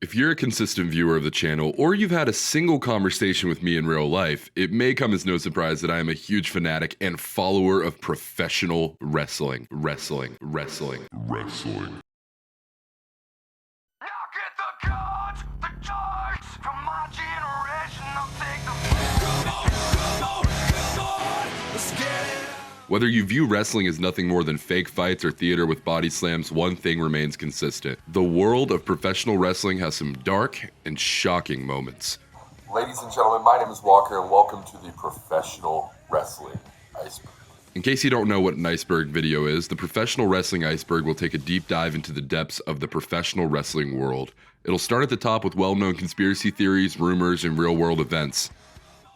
If you're a consistent viewer of the channel, or you've had a single conversation with me in real life, it may come as no surprise that I am a huge fanatic and follower of professional wrestling. Now get the cards, the charts from my generation. I'll take the come on, let's get it. Whether you view wrestling as nothing more than fake fights or theater with body slams, one thing remains consistent. The world of professional wrestling has some dark and shocking moments. Ladies and gentlemen, my name is Walker, and welcome to the Professional Wrestling Iceberg. In case you don't know what an iceberg video is, the Professional Wrestling Iceberg will take a deep dive into the depths of the professional wrestling world. It'll start at the top with well-known conspiracy theories, rumors, and real-world events.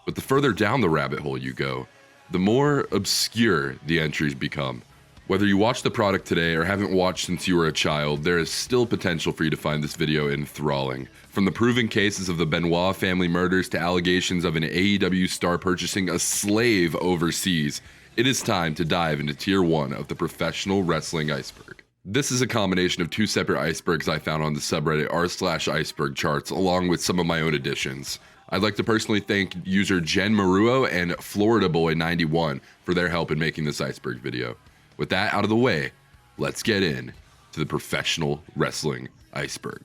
But the further down the rabbit hole you go, the more obscure the entries become. Whether you watch the product today or haven't watched since you were a child, there is still potential for you to find this video enthralling. From the proven cases of the Benoit family murders to allegations of an AEW star purchasing a slave overseas, it is time to dive into Tier 1 of the Professional Wrestling Iceberg. This is a combination of two separate icebergs I found on the subreddit r/iceberg charts, along with some of my own additions. I'd like to personally thank user Jen Maruo and FloridaBoy91 for their help in making this iceberg video. With that out of the way, let's get in to the Professional Wrestling Iceberg.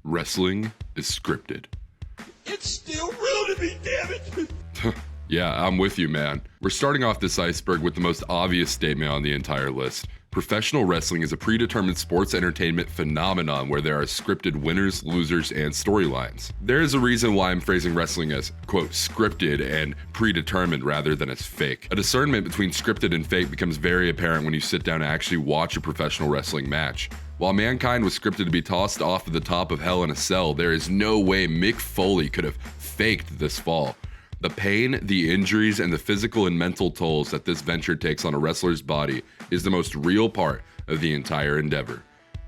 Wrestling is scripted. It's still real to me, damn it. Yeah, I'm with you, man. We're starting off this iceberg with the most obvious statement on the entire list. Professional wrestling is a predetermined sports entertainment phenomenon where there are scripted winners, losers, and storylines. There is a reason why I'm phrasing wrestling as, quote, scripted and predetermined rather than as fake. A discernment between scripted and fake becomes very apparent when you sit down and actually watch a professional wrestling match. While Mankind was scripted to be tossed off of the top of Hell in a Cell, there is no way Mick Foley could have faked this fall. The pain, the injuries, and the physical and mental tolls that this venture takes on a wrestler's body is the most real part of the entire endeavor.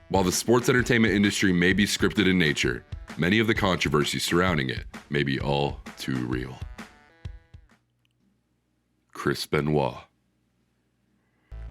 While the sports entertainment industry may be scripted in nature, many of the controversies surrounding it may be all too real. Chris Benoit.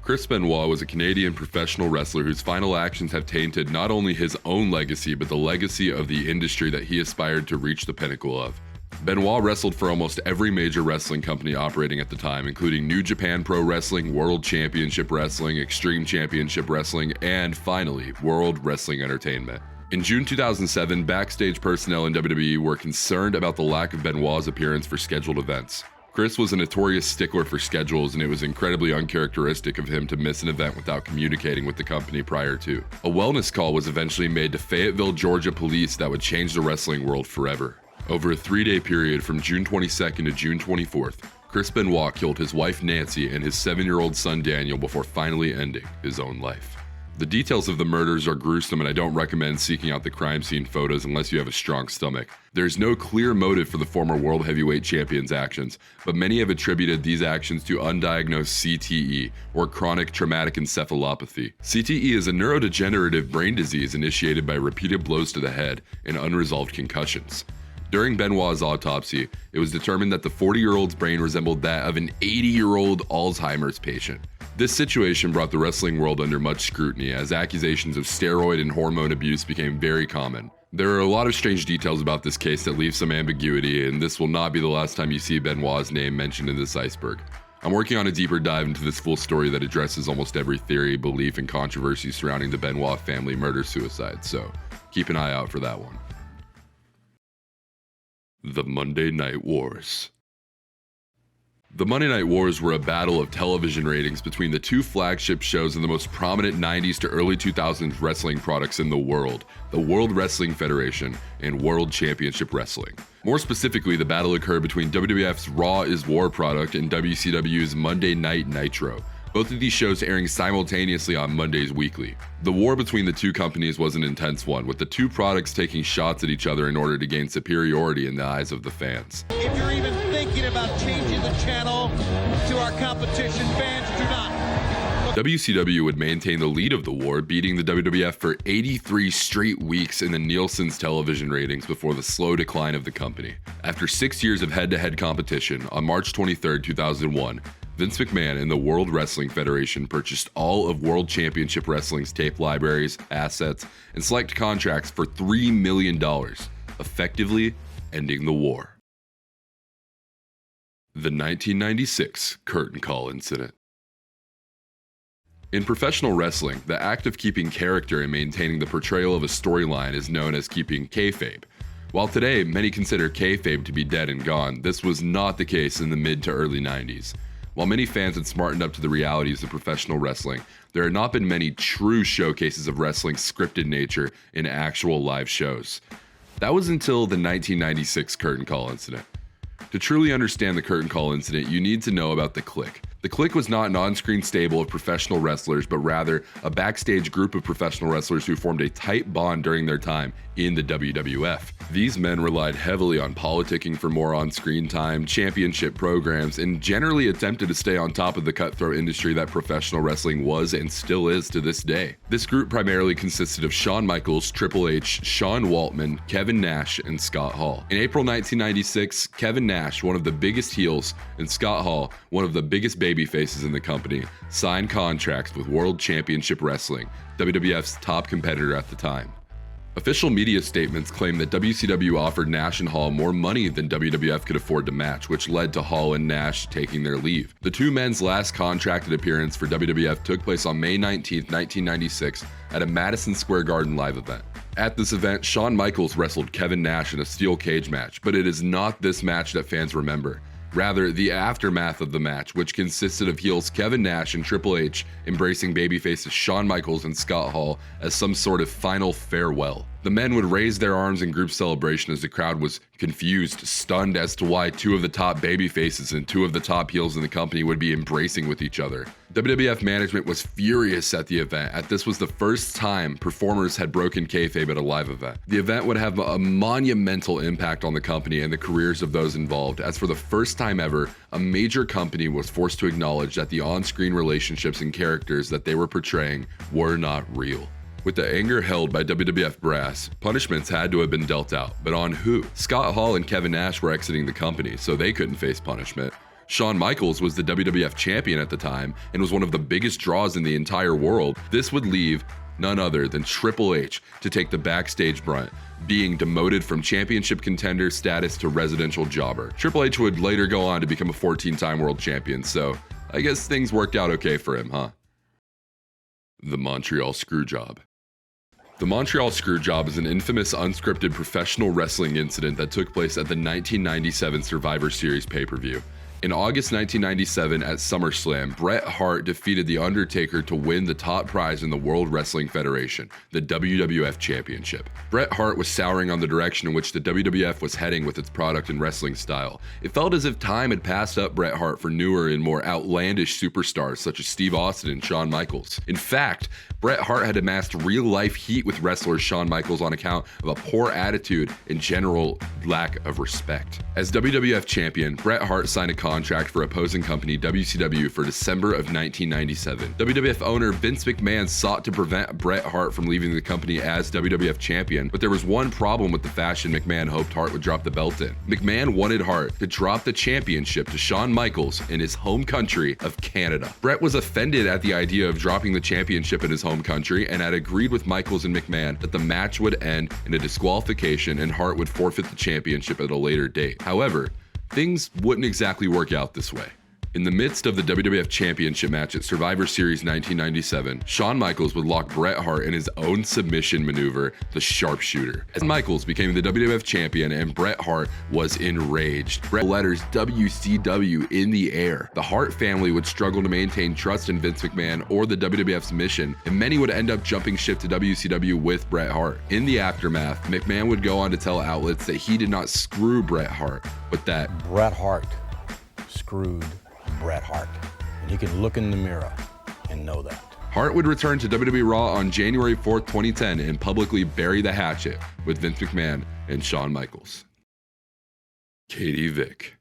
Chris Benoit was a Canadian professional wrestler whose final actions have tainted not only his own legacy, but the legacy of the industry that he aspired to reach the pinnacle of. Benoit wrestled for almost every major wrestling company operating at the time, including New Japan Pro Wrestling, World Championship Wrestling, Extreme Championship Wrestling, and finally, World Wrestling Entertainment. In June 2007, backstage personnel in WWE were concerned about the lack of Benoit's appearance for scheduled events. Chris was a notorious stickler for schedules, and it was incredibly uncharacteristic of him to miss an event without communicating with the company prior to. A wellness call was eventually made to Fayetteville, Georgia police that would change the wrestling world forever. Over a 3-day period from June 22nd to June 24th, Chris Benoit killed his wife Nancy and his 7-year-old son Daniel before finally ending his own life. The details of the murders are gruesome, and I don't recommend seeking out the crime scene photos unless you have a strong stomach. There's no clear motive for the former World Heavyweight Champion's actions, but many have attributed these actions to undiagnosed CTE, or chronic traumatic encephalopathy. CTE is a neurodegenerative brain disease initiated by repeated blows to the head and unresolved concussions. During Benoit's autopsy, it was determined that the 40-year-old's brain resembled that of an 80-year-old Alzheimer's patient. This situation brought the wrestling world under much scrutiny as accusations of steroid and hormone abuse became very common. There are a lot of strange details about this case that leave some ambiguity, and this will not be the last time you see Benoit's name mentioned in this iceberg. I'm working on a deeper dive into this full story that addresses almost every theory, belief, and controversy surrounding the Benoit family murder-suicide, so keep an eye out for that one. The Monday Night Wars. The Monday Night Wars were a battle of television ratings between the two flagship shows of the most prominent 90s to early 2000s wrestling products in the world, the World Wrestling Federation and World Championship Wrestling. More specifically, the battle occurred between WWF's Raw is War product and WCW's Monday Night Nitro, both of these shows airing simultaneously on Mondays weekly. The war between the two companies was an intense one, with the two products taking shots at each other in order to gain superiority in the eyes of the fans. If you're even thinking about changing the channel to our competition, fans, do not. WCW would maintain the lead of the war, beating the WWF for 83 straight weeks in the Nielsen's television ratings before the slow decline of the company. After 6 years of head-to-head competition, on March 23, 2001, Vince McMahon and the World Wrestling Federation purchased all of World Championship Wrestling's tape libraries, assets, and select contracts for $3 million, effectively ending the war. The 1996 Curtain Call Incident. In professional wrestling, the act of keeping character and maintaining the portrayal of a storyline is known as keeping kayfabe. While today many consider kayfabe to be dead and gone, this was not the case in the mid to early 90s. While many fans had smartened up to the realities of professional wrestling, there had not been many true showcases of wrestling's scripted nature in actual live shows. That was until the 1996 Curtain Call Incident. To truly understand the Curtain Call Incident, you need to know about the Clique. The Clique was not an on-screen stable of professional wrestlers, but rather a backstage group of professional wrestlers who formed a tight bond during their time in the WWF. These men relied heavily on politicking for more on-screen time, championship programs, and generally attempted to stay on top of the cutthroat industry that professional wrestling was and still is to this day. This group primarily consisted of Shawn Michaels, Triple H, Sean Waltman, Kevin Nash, and Scott Hall. In April 1996, Kevin Nash, one of the biggest heels, and Scott Hall, one of the biggest baby faces in the company, signed contracts with World Championship Wrestling, WWF's top competitor at the time. Official media statements claim that WCW offered Nash and Hall more money than WWF could afford to match, which led to Hall and Nash taking their leave. The two men's last contracted appearance for WWF took place on May 19, 1996 at a Madison Square Garden live event. At this event, Shawn Michaels wrestled Kevin Nash in a steel cage match, but it is not this match that fans remember. Rather, the aftermath of the match, which consisted of heels Kevin Nash and Triple H embracing babyfaces Shawn Michaels and Scott Hall as some sort of final farewell. The men would raise their arms in group celebration as the crowd was confused, stunned as to why two of the top babyfaces and two of the top heels in the company would be embracing with each other. WWF management was furious at the event, as this was the first time performers had broken kayfabe at a live event. The event would have a monumental impact on the company and the careers of those involved, as for the first time ever, a major company was forced to acknowledge that the on-screen relationships and characters that they were portraying were not real. With the anger held by WWF brass, punishments had to have been dealt out, but on who? Scott Hall and Kevin Nash were exiting the company, so they couldn't face punishment. Shawn Michaels was the WWF champion at the time and was one of the biggest draws in the entire world. This would leave none other than Triple H to take the backstage brunt, being demoted from championship contender status to residential jobber. Triple H would later go on to become a 14-time world champion, so I guess things worked out okay for him, huh? The Montreal Screwjob. The Montreal Screwjob is an infamous unscripted professional wrestling incident that took place at the 1997 Survivor Series pay-per-view. In August 1997 at SummerSlam, Bret Hart defeated The Undertaker to win the top prize in the World Wrestling Federation, the WWF Championship. Bret Hart was souring on the direction in which the WWF was heading with its product and wrestling style. It felt as if time had passed up Bret Hart for newer and more outlandish superstars such as Steve Austin and Shawn Michaels. In fact, Bret Hart had amassed real-life heat with wrestler Shawn Michaels on account of a poor attitude and general lack of respect. As WWF champion, Bret Hart signed a contract for opposing company WCW for December of 1997. WWF owner Vince McMahon sought to prevent Bret Hart from leaving the company as WWF champion, but there was one problem with the fashion McMahon hoped Hart would drop the belt in. McMahon wanted Hart to drop the championship to Shawn Michaels in his home country of Canada. Bret was offended at the idea of dropping the championship in his home country and had agreed with Michaels and McMahon that the match would end in a disqualification and Hart would forfeit the championship at a later date. However, things wouldn't exactly work out this way. In the midst of the WWF Championship match at Survivor Series 1997, Shawn Michaels would lock Bret Hart in his own submission maneuver, the Sharpshooter. As Michaels became the WWF Champion and Bret Hart was enraged, Bret letters WCW in the air. The Hart family would struggle to maintain trust in Vince McMahon or the WWF's mission, and many would end up jumping ship to WCW with Bret Hart. In the aftermath, McMahon would go on to tell outlets that he did not screw Bret Hart, but that Bret Hart screwed Bret Hart. And you can look in the mirror and know that. Hart would return to WWE Raw on January 4th, 2010 and publicly bury the hatchet with Vince McMahon and Shawn Michaels. Katie Vick.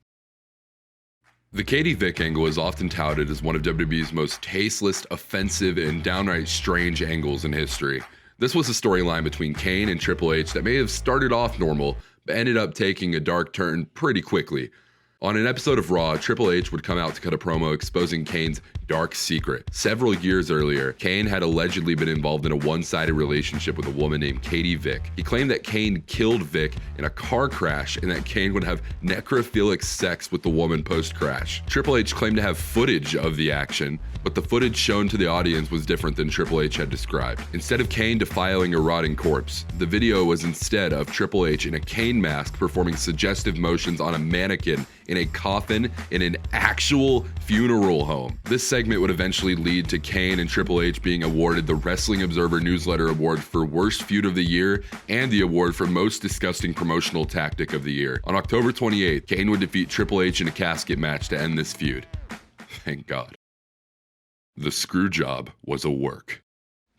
The Katie Vick angle is often touted as one of WWE's most tasteless, offensive, and downright strange angles in history. This was a storyline between Kane and Triple H that may have started off normal, but ended up taking a dark turn pretty quickly. On an episode of Raw, Triple H would come out to cut a promo exposing Kane's dark secret. Several years earlier, Kane had allegedly been involved in a one-sided relationship with a woman named Vick. He claimed that Kane killed Vick in a car crash and that Kane would have necrophilic sex with the woman post-crash. Triple H claimed to have footage of the action, but the footage shown to the audience was different than Triple H had described. Instead of Kane defiling a rotting corpse, the video was instead of Triple H in a Kane mask performing suggestive motions on a mannequin in a coffin in an actual funeral home. This segment would eventually lead to Kane and Triple H being awarded the Wrestling Observer Newsletter Award for Worst Feud of the Year and the award for Most Disgusting Promotional Tactic of the Year. On October 28th, Kane would defeat Triple H in a casket match to end this feud. Thank God. The Screwjob was a work.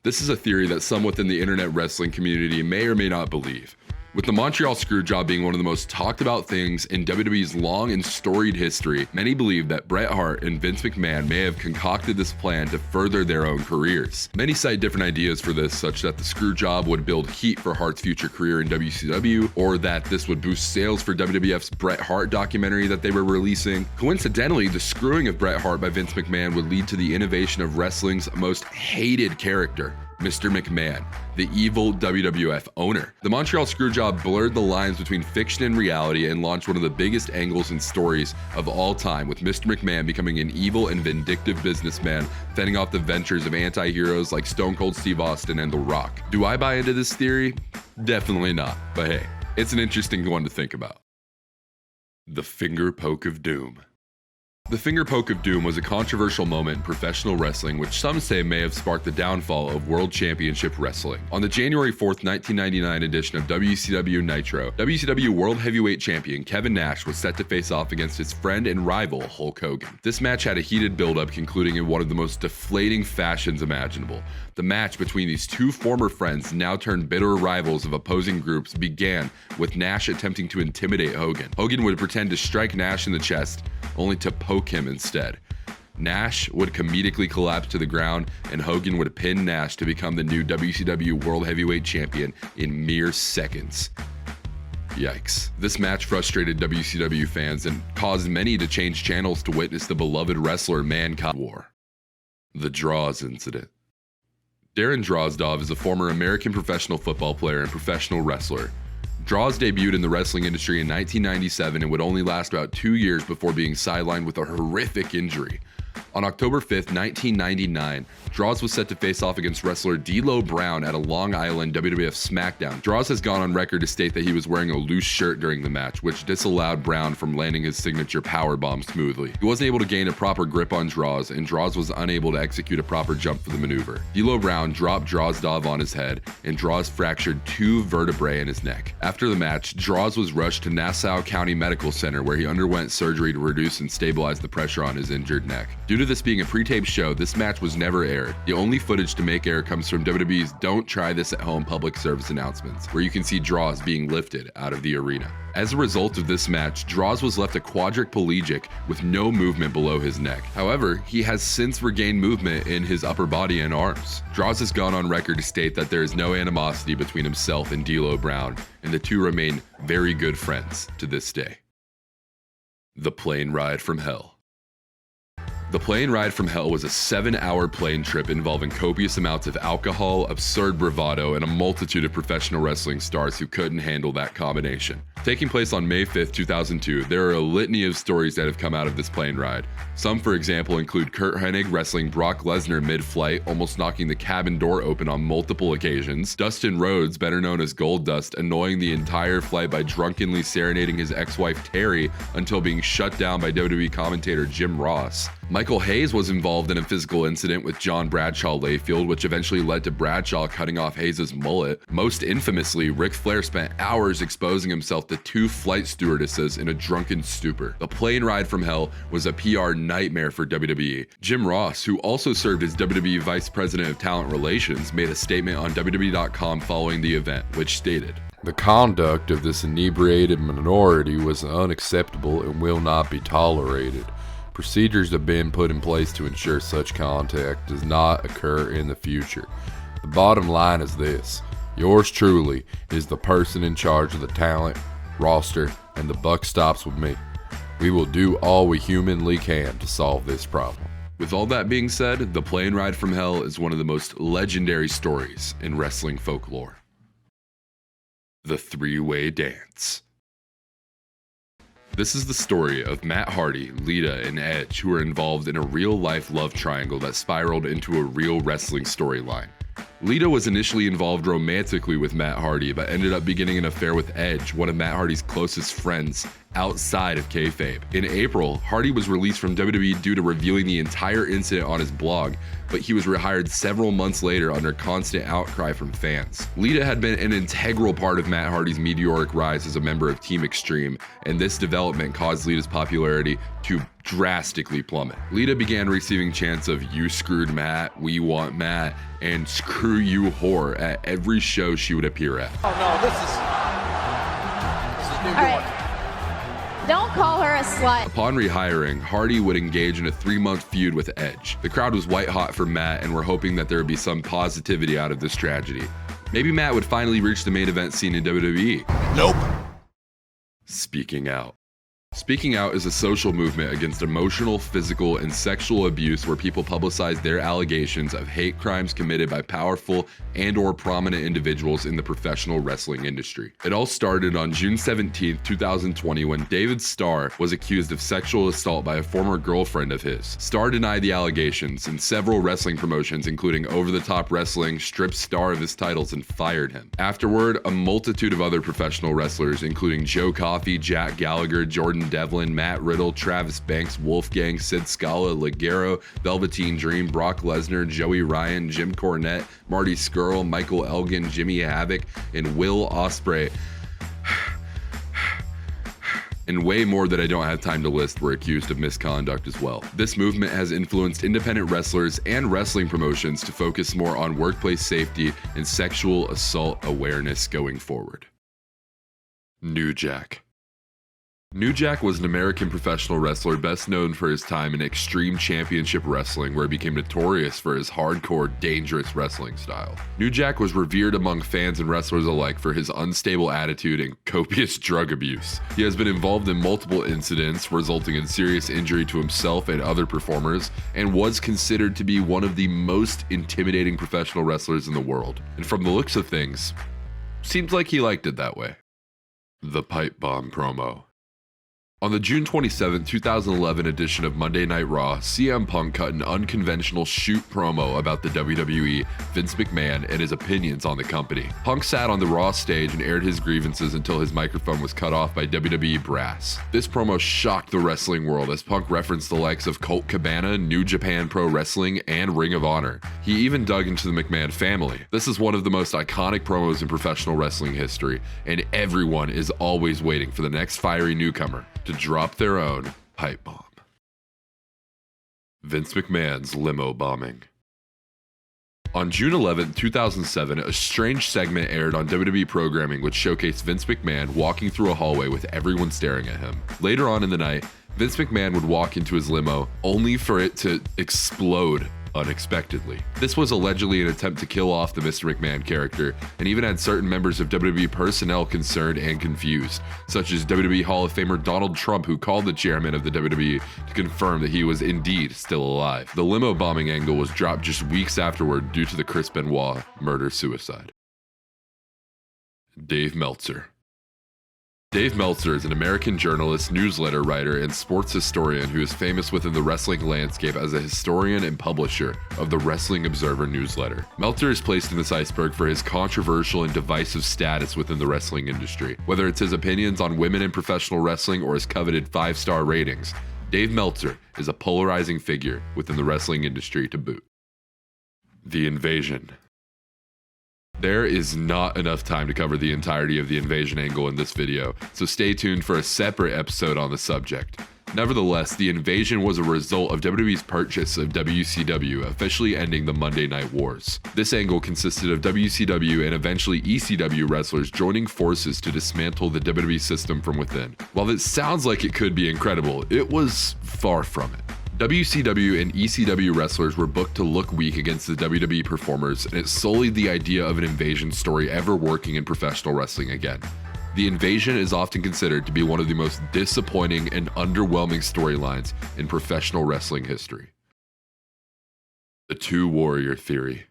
This is a theory that some within the internet wrestling community may or may not believe. With the Montreal Screwjob being one of the most talked about things in WWE's long and storied history, many believe that Bret Hart and Vince McMahon may have concocted this plan to further their own careers. Many cite different ideas for this, such that the Screwjob would build heat for Hart's future career in WCW, or that this would boost sales for WWF's Bret Hart documentary that they were releasing. Coincidentally, the screwing of Bret Hart by Vince McMahon would lead to the innovation of wrestling's most hated character, Mr. McMahon, the evil WWF owner. The Montreal Screwjob blurred the lines between fiction and reality and launched one of the biggest angles and stories of all time, with Mr. McMahon becoming an evil and vindictive businessman, fending off the ventures of anti-heroes like Stone Cold Steve Austin and The Rock. Do I buy into this theory? Definitely not, but hey, it's an interesting one to think about. The Fingerpoke of Doom. The Fingerpoke of Doom was a controversial moment in professional wrestling, which some say may have sparked the downfall of World Championship Wrestling. On the January 4th, 1999 edition of WCW Nitro, WCW World Heavyweight Champion Kevin Nash was set to face off against his friend and rival Hulk Hogan. This match had a heated build-up, concluding in one of the most deflating fashions imaginable. The match between these two former friends, now turned bitter rivals of opposing groups, began with Nash attempting to intimidate Hogan. Hogan would pretend to strike Nash in the chest, only to poke him instead. Nash would comedically collapse to the ground, and Hogan would pin Nash to become the new WCW World Heavyweight Champion in mere seconds. Yikes. This match frustrated WCW fans and caused many to change channels to witness the beloved wrestler Mankind War. The Droz Incident. Darren Drozdov is a former American professional football player and professional wrestler. Droz debuted in the wrestling industry in 1997 and would only last about 2 years before being sidelined with a horrific injury. On October 5th, 1999, Droz was set to face off against wrestler D'Lo Brown at a Long Island WWF SmackDown. Droz has gone on record to state that he was wearing a loose shirt during the match, which disallowed Brown from landing his signature powerbomb smoothly. He wasn't able to gain a proper grip on Droz, and Droz was unable to execute a proper jump for the maneuver. D'Lo Brown dropped Drozdov on his head, and Droz fractured 2 vertebrae in his neck. After the match, Droz was rushed to Nassau County Medical Center, where he underwent surgery to reduce and stabilize the pressure on his injured neck. Due to this being a pre-taped show, this match was never aired. The only footage to make air comes from WWE's Don't Try This at Home public service announcements, where you can see Droz being lifted out of the arena. As a result of this match, Droz was left a quadriplegic with no movement below his neck. However, he has since regained movement in his upper body and arms. Droz has gone on record to state that there is no animosity between himself and D'Lo Brown, and the two remain very good friends to this day. The Plane Ride from Hell. The Plane Ride from Hell was a 7-hour plane trip involving copious amounts of alcohol, absurd bravado, and a multitude of professional wrestling stars who couldn't handle that combination. Taking place on May 5th, 2002, there are a litany of stories that have come out of this plane ride. Some, for example, include Kurt Hennig wrestling Brock Lesnar mid-flight, almost knocking the cabin door open on multiple occasions, Dustin Rhodes, better known as Goldust, annoying the entire flight by drunkenly serenading his ex-wife Terry until being shut down by WWE commentator Jim Ross. Michael Hayes was involved in a physical incident with John Bradshaw Layfield, which eventually led to Bradshaw cutting off Hayes' mullet. Most infamously, Ric Flair spent hours exposing himself to 2 flight stewardesses in a drunken stupor. The Plane Ride from Hell was a PR nightmare for WWE. Jim Ross, who also served as WWE Vice President of Talent Relations, made a statement on WWE.com following the event, which stated, "The conduct of this inebriated minority was unacceptable and will not be tolerated. Procedures have been put in place to ensure such contact does not occur in the future. The bottom line is this: yours truly is the person in charge of the talent, roster, and the buck stops with me. We will do all we humanly can to solve this problem. With all that being said, the plane ride from hell is one of the most legendary stories in wrestling folklore. The three-way dance. This is the story of Matt Hardy, Lita, and Edge, who were involved in a real-life love triangle that spiraled into a real wrestling storyline. Lita was initially involved romantically with Matt Hardy, but ended up beginning an affair with Edge, one of Matt Hardy's closest friends, outside of kayfabe. In April, Hardy was released from WWE due to revealing the entire incident on his blog, but he was rehired several months later under constant outcry from fans. Lita had been an integral part of Matt Hardy's meteoric rise as a member of Team Extreme, and this development caused Lita's popularity to drastically plummet. Lita began receiving chants of "You screwed Matt, we want Matt," and "Screw you whore" at every show she would appear at. Oh no, this is New York. All right. Don't call her a slut. Upon rehiring, Hardy would engage in a 3-month feud with Edge. The crowd was white hot for Matt and were hoping that there would be some positivity out of this tragedy. Maybe Matt would finally reach the main event scene in WWE. Nope. Speaking Out. Speaking Out is a social movement against emotional, physical, and sexual abuse where people publicize their allegations of hate crimes committed by powerful and/or prominent individuals in the professional wrestling industry. It all started on June 17, 2020, when David Starr was accused of sexual assault by a former girlfriend of his. Starr denied the allegations, and several wrestling promotions, including Over the Top Wrestling, stripped Starr of his titles and fired him. Afterward, a multitude of other professional wrestlers, including Joe Coffey, Jack Gallagher, Jordan Devlin, Matt Riddle, Travis Banks, Wolfgang, Sid Scala, Ligero, Velveteen Dream, Brock Lesnar, Joey Ryan, Jim Cornette, Marty Scurll, Michael Elgin, Jimmy Havoc, and Will Ospreay, and way more that I don't have time to list, were accused of misconduct as well. This movement has influenced independent wrestlers and wrestling promotions to focus more on workplace safety and sexual assault awareness going forward. New Jack. New Jack was an American professional wrestler best known for his time in Extreme Championship Wrestling, where he became notorious for his hardcore, dangerous wrestling style. New Jack was revered among fans and wrestlers alike for his unstable attitude and copious drug abuse. He has been involved in multiple incidents, resulting in serious injury to himself and other performers, and was considered to be one of the most intimidating professional wrestlers in the world. And from the looks of things, seems like he liked it that way. The Pipebomb promo. On the June 27, 2011 edition of Monday Night Raw, CM Punk cut an unconventional shoot promo about the WWE, Vince McMahon, and his opinions on the company. Punk sat on the Raw stage and aired his grievances until his microphone was cut off by WWE brass. This promo shocked the wrestling world as Punk referenced the likes of Colt Cabana, New Japan Pro Wrestling, and Ring of Honor. He even dug into the McMahon family. This is one of the most iconic promos in professional wrestling history, and everyone is always waiting for the next fiery newcomer to drop their own pipe bomb. Vince McMahon's limo bombing. On June 11, 2007, a strange segment aired on WWE programming which showcased Vince McMahon walking through a hallway with everyone staring at him. Later on in the night, Vince McMahon would walk into his limo only for it to explode unexpectedly. This was allegedly an attempt to kill off the Mr. McMahon character, and even had certain members of WWE personnel concerned and confused, such as WWE Hall of Famer Donald Trump, who called the chairman of the WWE to confirm that he was indeed still alive. The limo bombing angle was dropped just weeks afterward due to the Chris Benoit murder-suicide. Dave Meltzer. Dave Meltzer is an American journalist, newsletter writer, and sports historian who is famous within the wrestling landscape as a historian and publisher of the Wrestling Observer newsletter. Meltzer is placed in this iceberg for his controversial and divisive status within the wrestling industry. Whether it's his opinions on women in professional wrestling or his coveted 5-star ratings, Dave Meltzer is a polarizing figure within the wrestling industry to boot. The Invasion. There is not enough time to cover the entirety of the invasion angle in this video, so stay tuned for a separate episode on the subject. Nevertheless, the invasion was a result of WWE's purchase of WCW, officially ending the Monday Night Wars. This angle consisted of WCW and eventually ECW wrestlers joining forces to dismantle the WWE system from within. While this sounds like it could be incredible, it was far from it. WCW and ECW wrestlers were booked to look weak against the WWE performers, and it sullied the idea of an invasion story ever working in professional wrestling again. The invasion is often considered to be one of the most disappointing and underwhelming storylines in professional wrestling history. The Two Warrior Theory.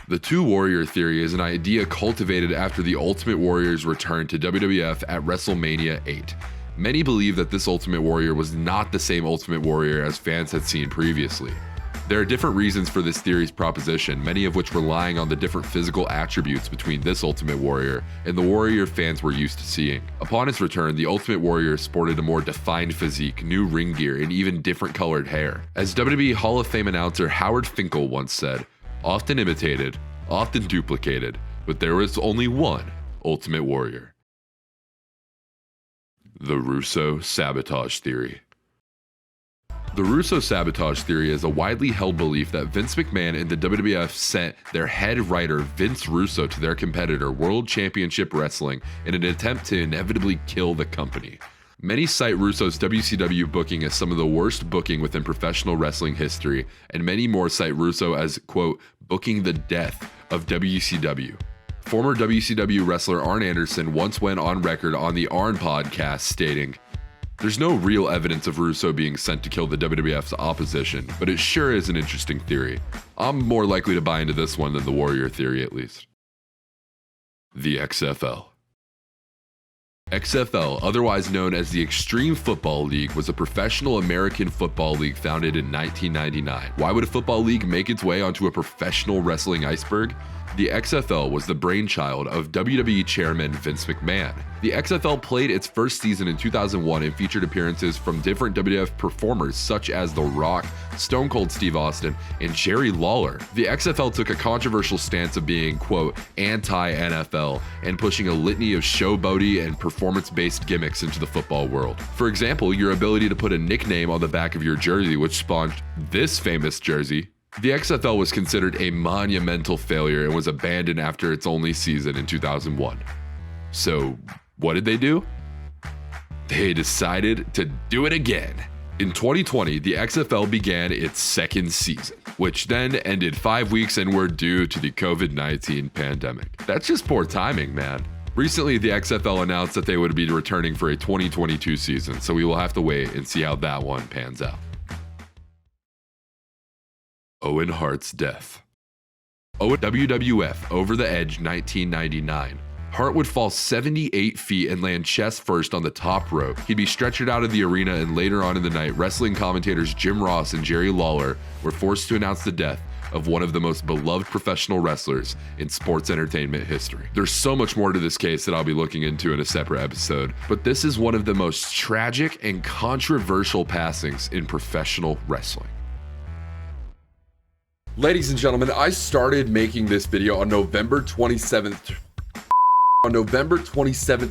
The Two Warrior Theory is an idea cultivated after the Ultimate Warrior's return to WWF at WrestleMania 8. Many believe that this Ultimate Warrior was not the same Ultimate Warrior as fans had seen previously. There are different reasons for this theory's proposition, many of which relying on the different physical attributes between this Ultimate Warrior and the Warrior fans were used to seeing. Upon his return, the Ultimate Warrior sported a more defined physique, new ring gear, and even different colored hair. As WWE Hall of Fame announcer Howard Finkel once said, "Often imitated, often duplicated, but there was only one Ultimate Warrior." The Russo Sabotage Theory. The Russo Sabotage Theory is a widely held belief that Vince McMahon and the WWF sent their head writer Vince Russo to their competitor World Championship Wrestling in an attempt to inevitably kill the company. Many cite Russo's WCW booking as some of the worst booking within professional wrestling history, and many more cite Russo as, quote, booking the death of WCW. Former WCW wrestler Arn Anderson once went on record on the Arn podcast stating, "There's no real evidence of Russo being sent to kill the WWF's opposition, but it sure is an interesting theory. I'm more likely to buy into this one than the Warrior Theory, at least." The XFL. XFL, otherwise known as the Extreme Football League, was a professional American football league founded in 1999. Why would a football league make its way onto a professional wrestling iceberg? The XFL was the brainchild of WWE chairman Vince McMahon. The XFL played its first season in 2001 and featured appearances from different WWF performers such as The Rock, Stone Cold Steve Austin, and Jerry Lawler. The XFL took a controversial stance of being, quote, anti-NFL and pushing a litany of showboaty and performance-based gimmicks into the football world. For example, your ability to put a nickname on the back of your jersey, which spawned this famous jersey. The XFL was considered a monumental failure and was abandoned after its only season in 2001. So, what did they do? They decided to do it again. In 2020, the XFL began its second season, which then ended 5 weeks and were due to the COVID-19 pandemic. That's just poor timing, man. Recently, the XFL announced that they would be returning for a 2022 season, so we will have to wait and see how that one pans out. Owen Hart's death. Owen WWF Over the Edge 1999. Hart would fall 78 feet and land chest first on the top rope. He'd be stretchered out of the arena, and later on in the night, wrestling commentators Jim Ross and Jerry Lawler were forced to announce the death of one of the most beloved professional wrestlers in sports entertainment history. There's so much more to this case that I'll be looking into in a separate episode, but this is one of the most tragic and controversial passings in professional wrestling. Ladies and gentlemen, I started making this video on November 27th,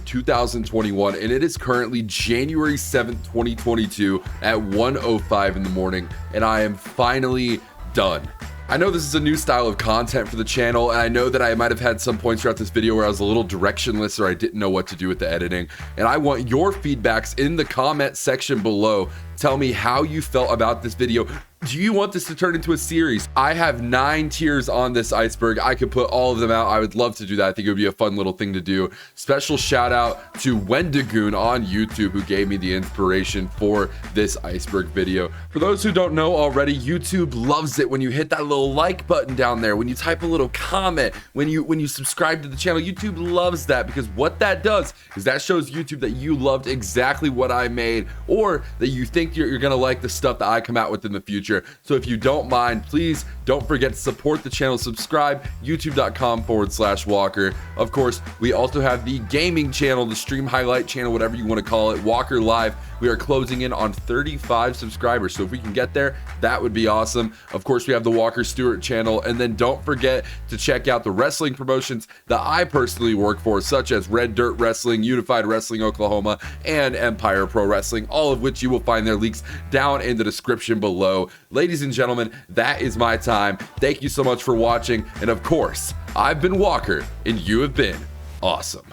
2021, and it is currently January 7th, 2022 at 1:05 in the morning, and I am finally done. I know this is a new style of content for the channel, and I know that I might have had some points throughout this video where I was a little directionless or I didn't know what to do with the editing, and I want your feedbacks in the comment section below. Tell me how you felt about this video. Do you want this to turn into a series? I have 9 tiers on this iceberg. I could put all of them out. I would love to do that. I think it would be a fun little thing to do. Special shout out to Wendigoon on YouTube, who gave me the inspiration for this iceberg video. For those who don't know already, YouTube loves it when you hit that little like button down there, when you type a little comment, when you subscribe to the channel. YouTube loves that, because what that does is that shows YouTube that you loved exactly what I made, or that you think you're gonna like the stuff that I come out with in the future. So if you don't mind, please don't forget to support the channel. Subscribe, youtube.com/Walker. Of course, we also have the gaming channel, the stream highlight channel, whatever you want to call it, Walker Live. We are closing in on 35 subscribers, so if we can get there, that would be awesome. Of course, we have the Walker Stewart channel, and then don't forget to check out the wrestling promotions that I personally work for, such as Red Dirt Wrestling, Unified Wrestling Oklahoma, and Empire Pro Wrestling, all of which you will find their links down in the description below. Ladies and gentlemen, that is my time. Thank you so much for watching, and of course, I've been Walker, and you have been awesome.